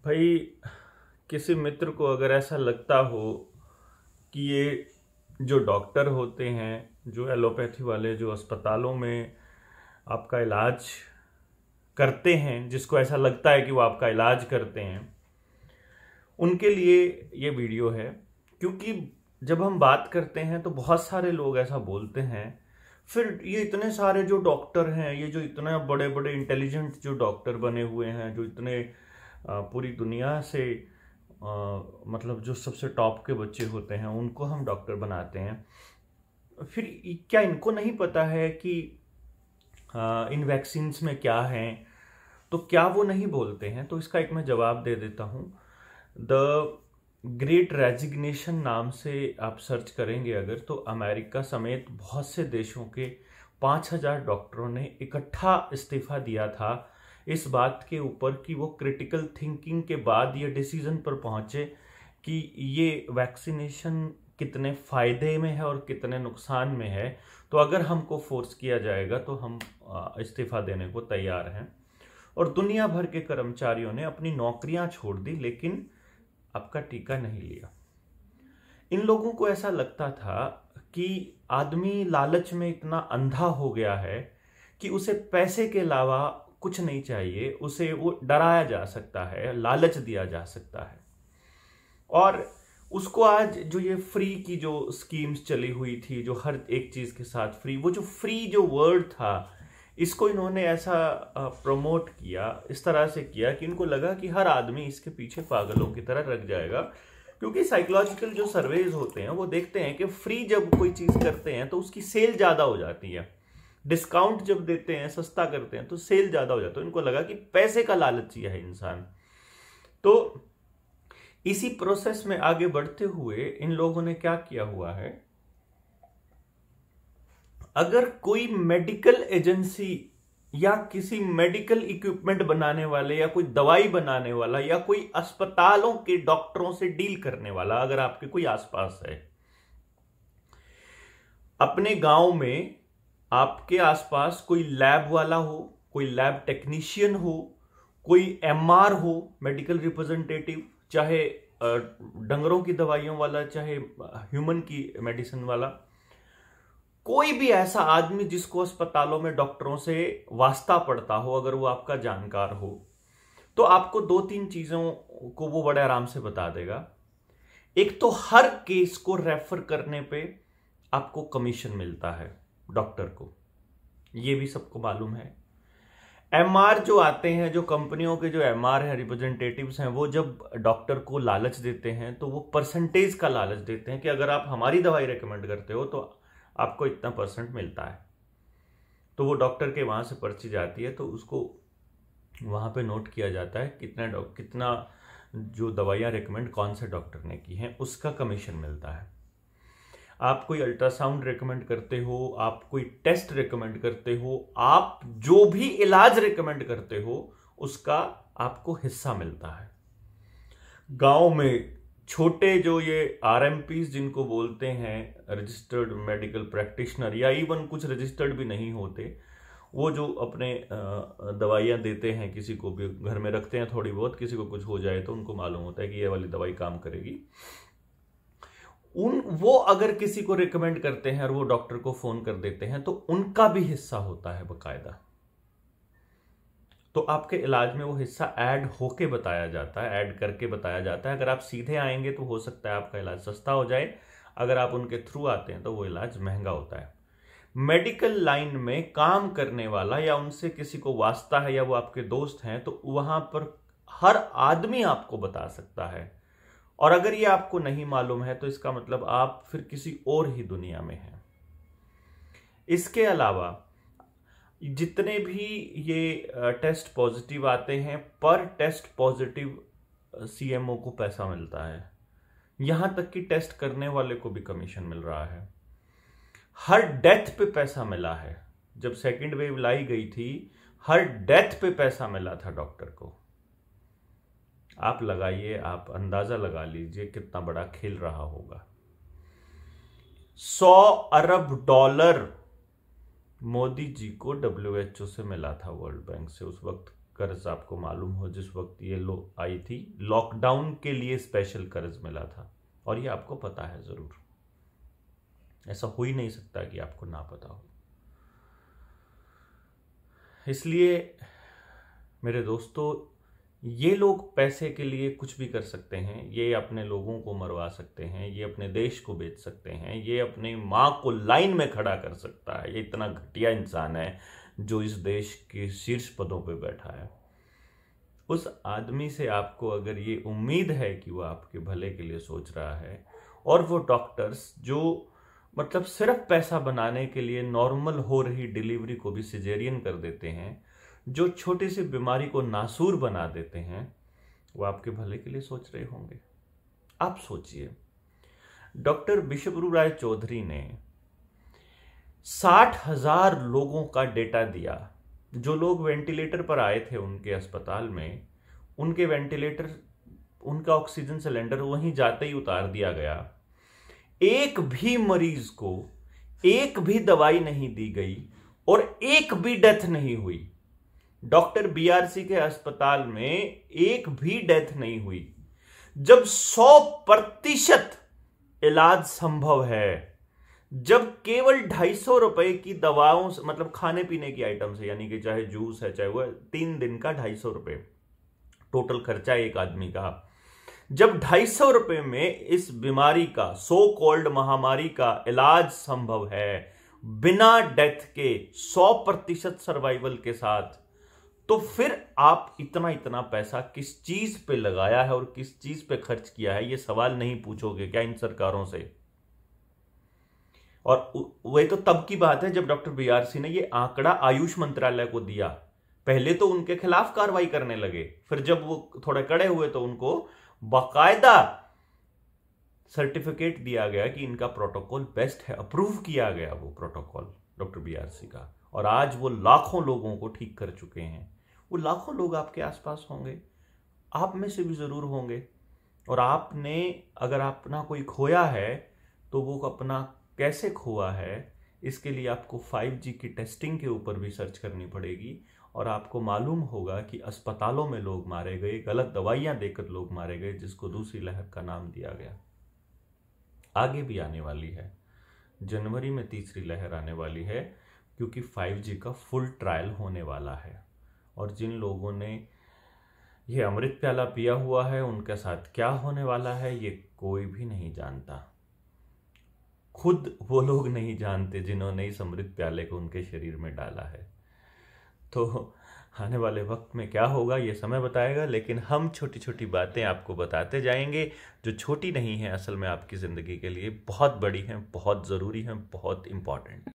भाई, किसी मित्र को अगर ऐसा लगता हो कि ये जो डॉक्टर होते हैं, जो एलोपैथी वाले, जो अस्पतालों में आपका इलाज करते हैं, जिसको ऐसा लगता है कि वो आपका इलाज करते हैं, उनके लिए ये वीडियो है। क्योंकि जब हम बात करते हैं तो बहुत सारे लोग ऐसा बोलते हैं, फिर ये इतने सारे जो डॉक्टर हैं, ये जो इतने बड़े बड़े इंटेलिजेंट जो डॉक्टर बने हुए हैं, जो इतने पूरी दुनिया से मतलब जो सबसे टॉप के बच्चे होते हैं, उनको हम डॉक्टर बनाते हैं। फिर क्या इनको नहीं पता है कि इन वैक्सीन्स में क्या है? तो क्या वो नहीं बोलते हैं? तो इसका एक मैं जवाब दे देता हूँ। द ग्रेट रेजिग्नेशन नाम से आप सर्च करेंगे अगर, तो अमेरिका समेत बहुत से देशों के 5,000 डॉक्टरों ने इकट्ठा इस्तीफा दिया था इस बात के ऊपर कि वो क्रिटिकल थिंकिंग के बाद ये डिसीजन पर पहुंचे कि ये वैक्सीनेशन कितने फायदे में है और कितने नुकसान में है। तो अगर हमको फोर्स किया जाएगा तो हम इस्तीफा देने को तैयार हैं। और दुनिया भर के कर्मचारियों ने अपनी नौकरियां छोड़ दी, लेकिन आपका टीका नहीं लिया। इन लोगों को ऐसा लगता था कि आदमी लालच में इतना अंधा हो गया है कि उसे पैसे के अलावा कुछ नहीं चाहिए, उसे वो डराया जा सकता है, लालच दिया जा सकता है। और उसको आज जो ये फ्री की जो स्कीम्स चली हुई थी, जो हर एक चीज के साथ फ्री, वो जो फ्री जो वर्ड था, इसको इन्होंने ऐसा प्रमोट किया, इस तरह से किया कि इनको लगा कि हर आदमी इसके पीछे पागलों की तरह रख जाएगा। क्योंकि साइकोलॉजिकल जो सर्वेज होते हैं वो देखते हैं कि फ्री जब कोई चीज करते हैं तो उसकी सेल ज्यादा हो जाती है। डिस्काउंट जब देते हैं, सस्ता करते हैं, तो सेल ज्यादा हो जाता है। इनको लगा कि पैसे का लालची है इंसान। तो इसी प्रोसेस में आगे बढ़ते हुए इन लोगों ने क्या किया हुआ है, अगर कोई मेडिकल एजेंसी या किसी मेडिकल इक्विपमेंट बनाने वाले या कोई दवाई बनाने वाला या कोई अस्पतालों के डॉक्टरों से डील करने वाला अगर आपके कोई आसपास है, अपने गांव में आपके आसपास कोई लैब वाला हो, कोई लैब टेक्नीशियन हो, कोई एमआर हो, मेडिकल रिप्रेजेंटेटिव, चाहे डंगरों की दवाइयों वाला, चाहे ह्यूमन की मेडिसिन वाला, कोई भी ऐसा आदमी जिसको अस्पतालों में डॉक्टरों से वास्ता पड़ता हो, अगर वो आपका जानकार हो, तो आपको 2-3 चीजों को वो बड़े आराम से बता देगा। एक तो हर केस को रेफर करने पे आपको कमीशन मिलता है डॉक्टर को, ये भी सबको मालूम है। एमआर जो आते हैं, जो कंपनियों के जो एमआर है, रिप्रेजेंटेटिव्स हैं, वो जब डॉक्टर को लालच देते हैं तो वो परसेंटेज का लालच देते हैं कि अगर आप हमारी दवाई रेकमेंड करते हो तो आपको इतना % मिलता है। तो वो डॉक्टर के वहां से पर्ची जाती है, तो उसको वहां पे नोट किया जाता है कितना जो दवाइयां रेकमेंड कौन से डॉक्टर ने की हैं, उसका कमीशन मिलता है। आप कोई अल्ट्रासाउंड रेकमेंड करते हो, आप कोई टेस्ट रेकमेंड करते हो, आप जो भी इलाज रेकमेंड करते हो, उसका आपको हिस्सा मिलता है। गांव में छोटे जो ये आरएमपीज जिनको बोलते हैं, रजिस्टर्ड मेडिकल प्रैक्टिशनर, या इवन कुछ रजिस्टर्ड भी नहीं होते, वो जो अपने दवाइयां देते हैं, किसी को भी घर में रखते हैं थोड़ी बहुत, किसी को कुछ हो जाए तो उनको मालूम होता है कि ये वाली दवाई काम करेगी, वो अगर किसी को रिकमेंड करते हैं और वो डॉक्टर को फोन कर देते हैं तो उनका भी हिस्सा होता है बकायदा। तो आपके इलाज में वो हिस्सा ऐड होके बताया जाता है, ऐड करके बताया जाता है। अगर आप सीधे आएंगे तो हो सकता है आपका इलाज सस्ता हो जाए, अगर आप उनके थ्रू आते हैं तो वो इलाज महंगा होता है। मेडिकल लाइन में काम करने वाला या उनसे किसी को वास्ता है या वो आपके दोस्त हैं, तो वहां पर हर आदमी आपको बता सकता है। और अगर ये आपको नहीं मालूम है तो इसका मतलब आप फिर किसी और ही दुनिया में हैं। इसके अलावा जितने भी ये टेस्ट पॉजिटिव आते हैं, पर टेस्ट पॉजिटिव सीएमओ को पैसा मिलता है। यहां तक कि टेस्ट करने वाले को भी कमीशन मिल रहा है। हर डेथ पे पैसा मिला है। जब सेकेंड वेव लाई गई थी, हर डेथ पे पैसा मिला था डॉक्टर को। आप लगाइए, आप अंदाजा लगा लीजिए कितना बड़ा खेल रहा होगा। 100 अरब डॉलर मोदी जी को WHO से मिला था, वर्ल्ड बैंक से, उस वक्त कर्ज आपको मालूम हो, जिस वक्त ये आई थी, लॉकडाउन के लिए स्पेशल कर्ज मिला था, और ये आपको पता है जरूर। ऐसा हो ही नहीं सकता कि आपको ना पता हो। इसलिए मेरे दोस्तों, ये लोग पैसे के लिए कुछ भी कर सकते हैं। ये अपने लोगों को मरवा सकते हैं, ये अपने देश को बेच सकते हैं, ये अपनी माँ को लाइन में खड़ा कर सकता है। ये इतना घटिया इंसान है जो इस देश के शीर्ष पदों पे बैठा है। उस आदमी से आपको अगर ये उम्मीद है कि वो आपके भले के लिए सोच रहा है, और वो डॉक्टर्स जो मतलब सिर्फ पैसा बनाने के लिए नॉर्मल हो रही डिलीवरी को भी सिजेरियन कर देते हैं, जो छोटी सी बीमारी को नासूर बना देते हैं, वो आपके भले के लिए सोच रहे होंगे। आप सोचिए, डॉक्टर बिशप्रू राय चौधरी ने 60,000 लोगों का डेटा दिया। जो लोग वेंटिलेटर पर आए थे उनके अस्पताल में, उनके वेंटिलेटर, उनका ऑक्सीजन सिलेंडर वहीं जाते ही उतार दिया गया। एक भी मरीज को एक भी दवाई नहीं दी गई और एक भी डेथ नहीं हुई। डॉक्टर बीआरसी के अस्पताल में एक भी डेथ नहीं हुई, जब 100% इलाज संभव है, जब केवल 250 रुपए की दवाओं से, मतलब खाने पीने की आइटम से, यानी कि चाहे जूस है चाहे वो 3 दिन का 250 रुपए टोटल खर्चा एक आदमी का, जब 250 रुपए में इस बीमारी का, सो कॉल्ड महामारी का इलाज संभव है बिना डेथ के, 100% सर्वाइवल के साथ, तो फिर आप इतना इतना पैसा किस चीज पे लगाया है और किस चीज पे खर्च किया है, ये सवाल नहीं पूछोगे क्या इन सरकारों से? और वही तो तब की बात है जब डॉक्टर बीआरसी ने ये आंकड़ा आयुष मंत्रालय को दिया। पहले तो उनके खिलाफ कार्रवाई करने लगे, फिर जब वो थोड़े कड़े हुए तो उनको बाकायदा सर्टिफिकेट दिया गया कि इनका प्रोटोकॉल बेस्ट है, अप्रूव किया गया वो प्रोटोकॉल डॉक्टर बीआरसी का, और आज वो लाखों लोगों को ठीक कर चुके हैं। वो लाखों लोग आपके आसपास होंगे, आप में से भी जरूर होंगे, और आपने अगर अपना कोई खोया है तो वो अपना कैसे खोआ है, इसके लिए आपको 5G की टेस्टिंग के ऊपर भी सर्च करनी पड़ेगी, और आपको मालूम होगा कि अस्पतालों में लोग मारे गए, गलत दवाइयां देकर लोग मारे गए, जिसको दूसरी लहर का नाम दिया गया। आगे भी आने वाली है, जनवरी में तीसरी लहर आने वाली है, क्योंकि 5G का फुल ट्रायल होने वाला है। और जिन लोगों ने ये अमृत प्याला पिया हुआ है उनके साथ क्या होने वाला है ये कोई भी नहीं जानता। खुद वो लोग नहीं जानते जिन्होंने इस अमृत प्याले को उनके शरीर में डाला है। तो आने वाले वक्त में क्या होगा ये समय बताएगा, लेकिन हम छोटी छोटी बातें आपको बताते जाएंगे जो छोटी नहीं है, असल में आपकी ज़िंदगी के लिए बहुत बड़ी हैं, बहुत ज़रूरी हैं, बहुत इंपॉर्टेंट।